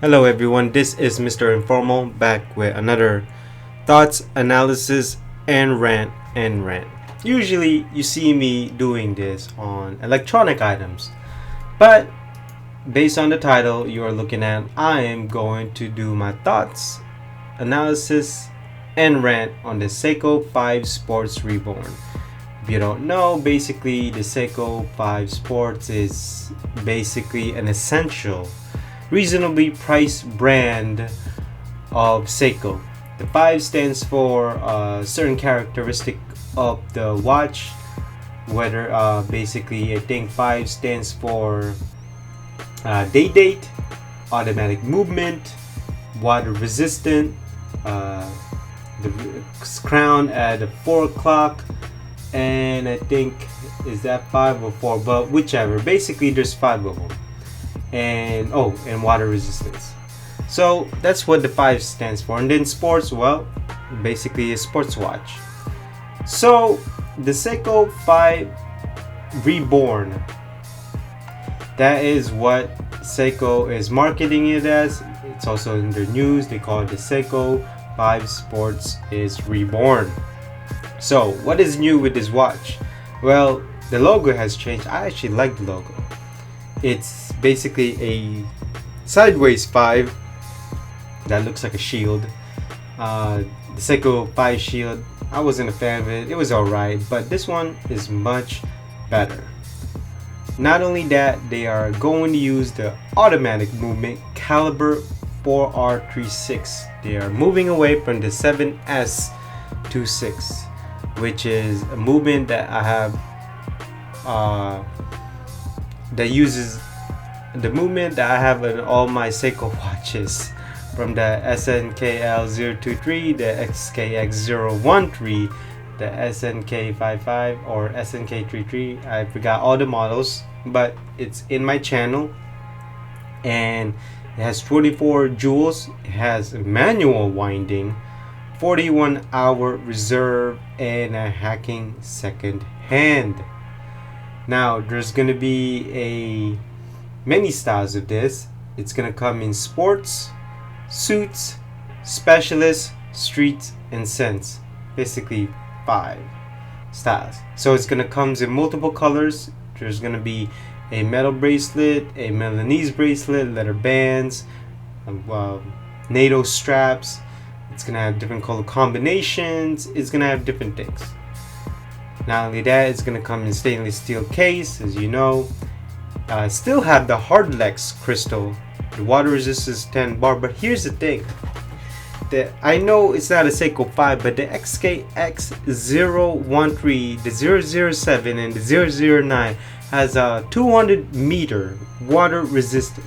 Hello everyone, this is Mr. Informal back with another thoughts, analysis, and rant. Usually you see me doing this on electronic items, but based on the title you are looking at, I am going to do my thoughts, analysis, and rant on the Seiko 5 Sports Reborn. If you don't know, basically the Seiko 5 Sports is basically an essential reasonably priced brand of Seiko. The 5 stands for a certain characteristic of the watch. Whether basically, I think 5 stands for day date, automatic movement, water resistant, uh, the crown at 4 o'clock, and I think is that 5 or 4, but whichever. Basically, there's 5 of them, and water resistance. So that's what the 5 stands for. And then sports, well, basically a sports watch. So the Seiko 5 Reborn, that is what Seiko is marketing it as. It's also in their news. They call it the Seiko 5 Sports is Reborn. So what is new with this watch? Well, the logo has changed. I actually like the logo. It's basically a sideways 5 that looks like a shield. The Seiko 5 shield, I wasn't a fan of it. It was alright, but this one is much better. Not only that, they are going to use the automatic movement caliber 4R36. They are moving away from the 7S26, which is a movement that I have that uses the movement that I have in all my Seiko watches, from the SNKL023, the XKX013, the SNK55 or SNK33. I forgot all the models, but it's in my channel, and it has 24 jewels. It has manual winding, 41-hour reserve, and a hacking second hand. Now there's gonna be many styles of this. It's gonna come in sports, suits, specialist, street, and sense. Basically 5 styles. So it's gonna comes in multiple colors. There's gonna be a metal bracelet, a Milanese bracelet, leather bands, NATO straps. It's gonna have different color combinations. It's gonna have different things. Not only that, it's gonna come in stainless steel case, as you know. Still have the Hardlex crystal, the water resistance 10 bar. But here's the thing: that I know it's not a Seiko 5, but the XKX013, the 007, and the 009 has a 200 meter water resistance.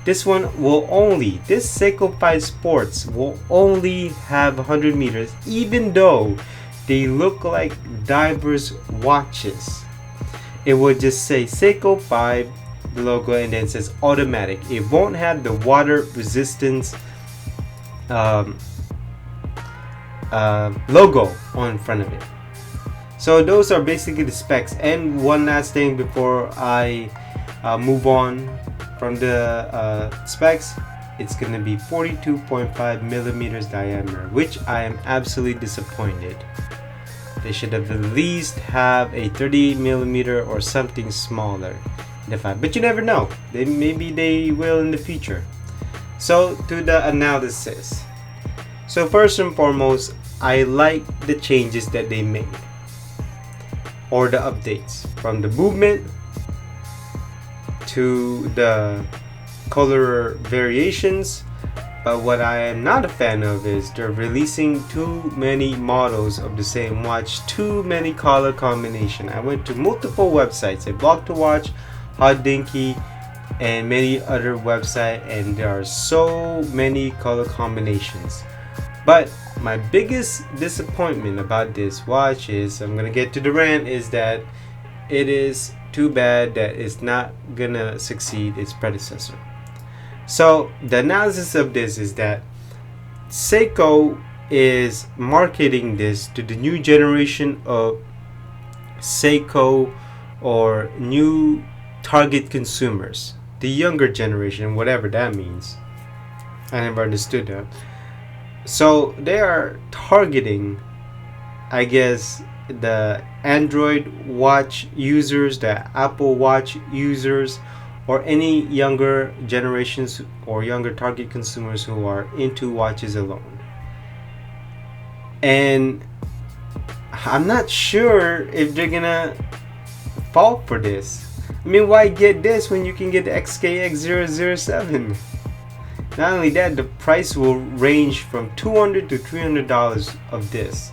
This Seiko 5 Sports will only have 100 meters, even though they look like divers watches. It will just say Seiko 5, the logo, and then it says automatic. It won't have the water resistance logo on front of it. So those are basically the specs. And one last thing before I move on from the specs, it's gonna be 42.5 millimeters diameter, which I am absolutely disappointed. They should have at least have a 38 millimeter or something smaller in the 5, but you never know. Maybe they will in the future. So to the analysis. So first and foremost, I like the changes that they made, or the updates, from the movement to the color variations. But what I am not a fan of is they're releasing too many models of the same watch, too many color combination. I went to multiple websites, a Blog to Watch, Hot Dinky, and many other websites, and there are so many color combinations. But my biggest disappointment about this watch is, I'm gonna get to the rant, is that it is too bad that it's not gonna succeed its predecessor. So the analysis of this is that Seiko is marketing this to the new generation of Seiko, or new target consumers, the younger generation, whatever that means. I never understood that. So they are targeting, I guess, the Android Watch users, the Apple Watch users, or any younger generations or younger target consumers who are into watches alone. And I'm not sure if they're gonna fall for this. I mean, why get this when you can get the XKX007? Not only that, the price will range from $200 to $300 of this.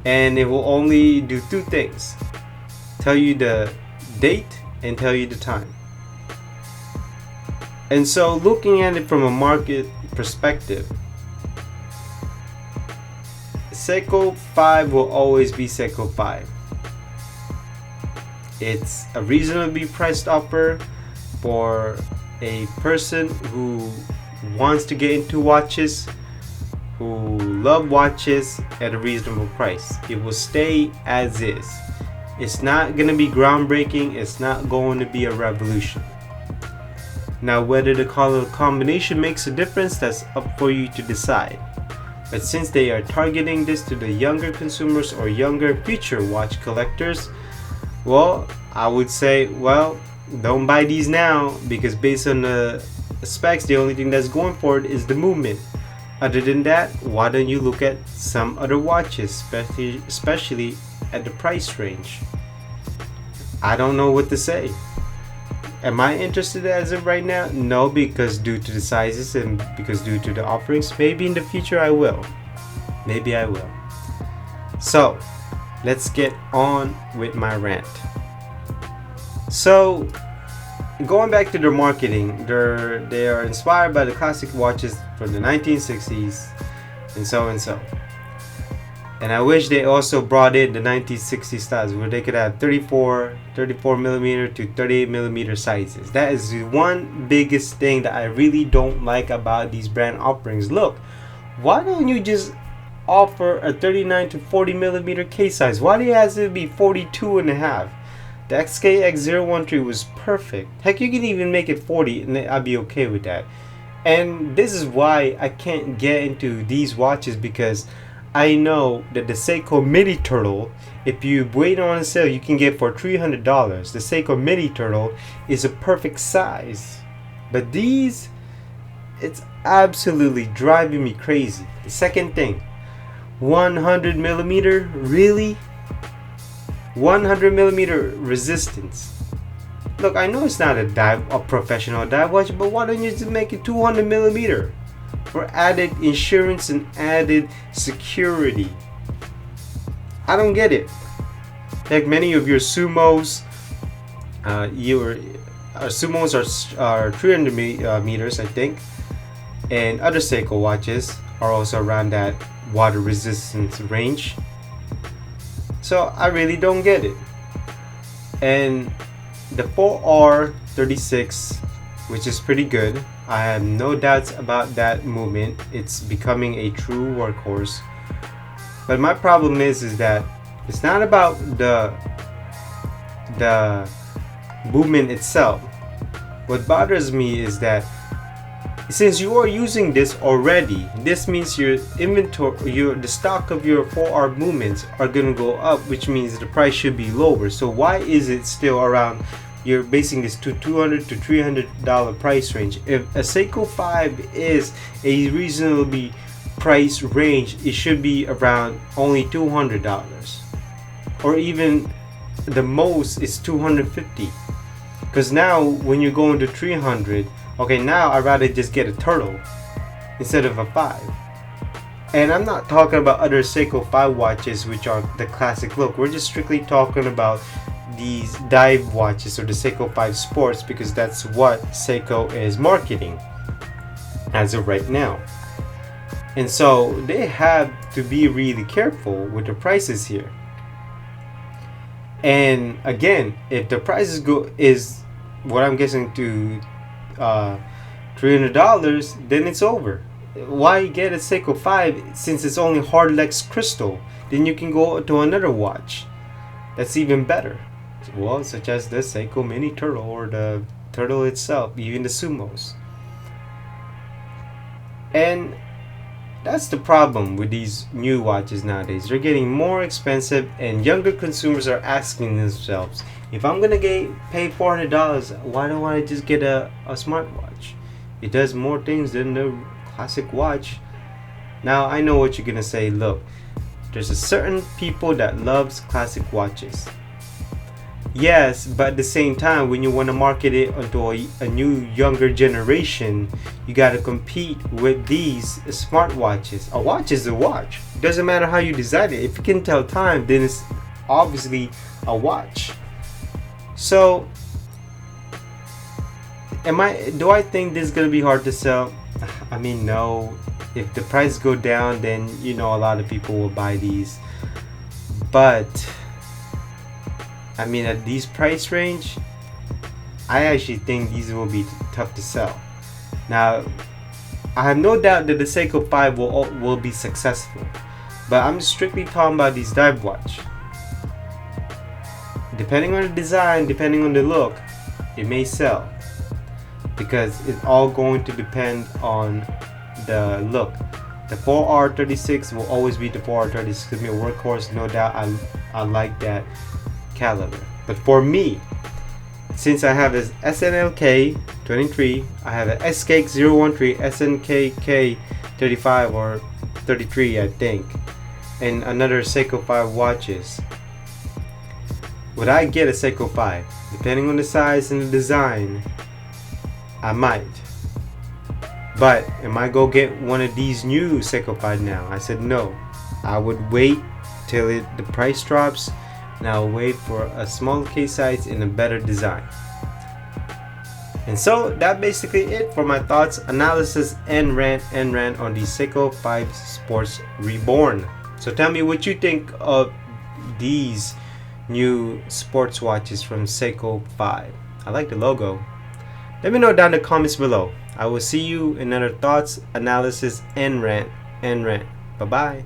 And it will only do two things: tell you the date and tell you the time. And so, looking at it from a market perspective, Seiko 5 will always be Seiko 5. It's a reasonably priced offer for a person who wants to get into watches, who love watches at a reasonable price. It will stay as is. It's not going to be groundbreaking. It's not going to be a revolution. Now, whether the color combination makes a difference, that's up for you to decide. But since they are targeting this to the younger consumers or younger future watch collectors, well, I would say, well, don't buy these now, because based on the specs, the only thing that's going for it is the movement. Other than that, why don't you look at some other watches, especially at the price range? I don't know what to say. Am I interested as of right now? No, because due to the sizes and because due to the offerings. Maybe in the future I will. Maybe I will. So, let's get on with my rant. So, going back to their marketing, they are inspired by the classic watches from the 1960s and so and so. And I wish they also brought in the 1960 styles where they could have 34 millimeter to 38 millimeter sizes. That is the one biggest thing that I really don't like about these brand offerings. Look, why don't you just offer a 39 to 40 millimeter case size? Why do it have to be 42 and a half? The XKX013 was perfect. Heck, you can even make it 40 and I'd be okay with that. And this is why I can't get into these watches, because I know that the Seiko Mini Turtle, if you wait on a sale, you can get for $300. The Seiko Mini Turtle is a perfect size. But these, it's absolutely driving me crazy. The second thing, 100 millimeter, really? 100 millimeter resistance. Look, I know it's not a professional dive watch, but why don't you just make it 200 millimeter? For added insurance and added security. I don't get it. Like many of your sumos, sumos are 300 meters, I think, and other Seiko watches are also around that water resistance range. So I really don't get it. And the 4R36, which is pretty good. I have no doubts about that movement. It's becoming a true workhorse. But my problem is that it's not about the movement itself. What bothers me is that since you are using this already, this means your inventory, the stock of your 4R movements are gonna go up, which means the price should be lower. So why is it still around? You're basing this to $200 to $300 price range. If a Seiko 5 is a reasonably price range, it should be around only $200, or even the most is $250. Because now when you're going to $300, okay, now I'd rather just get a Turtle instead of a 5. And I'm not talking about other Seiko 5 watches which are the classic look. We're just strictly talking about these dive watches or the Seiko 5 Sports, because that's what Seiko is marketing as of right now. And so they have to be really careful with the prices here. And again, if the prices is what I'm guessing to $300, then it's over. Why get a Seiko 5 since it's only Hardlex crystal? Then you can go to another watch that's even better. Well, such as the Seiko Mini Turtle or the Turtle itself, even the Sumos. And that's the problem with these new watches nowadays. They're getting more expensive, and younger consumers are asking themselves, if I'm gonna pay $400, why don't I just get a smartwatch? It does more things than the classic watch. Now I know what you're gonna say. Look, there's a certain people that loves classic watches. Yes, but at the same time, when you want to market it onto a new younger generation, you got to compete with these smartwatches. A watch is a watch. Doesn't matter how you design it. If you can tell time, then it's obviously a watch. So, do I think this is gonna be hard to sell? I mean, no. If the price go down, then a lot of people will buy these. But I mean, at these price range, I actually think these will be tough to sell. Now, I have no doubt that the Seiko 5 will be successful, but I'm strictly talking about these dive watch. Depending on the design, depending on the look, it may sell, because it's all going to depend on the look. The 4R36 will always be the 4R36. It's gonna be a workhorse, no doubt. I like that caliber. But for me, since I have this SNLK 23, I have an SK 013, SNKK 35 or 33, I think, and another Seiko 5 watches. Would I get a Seiko 5? Depending on the size and the design, I might. But am I gonna get one of these new Seiko 5 now? I said no. I would wait till the price drops. Now wait for a small case size in a better design. And so that basically it for my thoughts, analysis, and rant on the Seiko 5 Sports Reborn. So tell me what you think of these new sports watches from Seiko 5. I like the logo. Let me know down in the comments below. I will see you in another thoughts, analysis, and rant. Bye bye.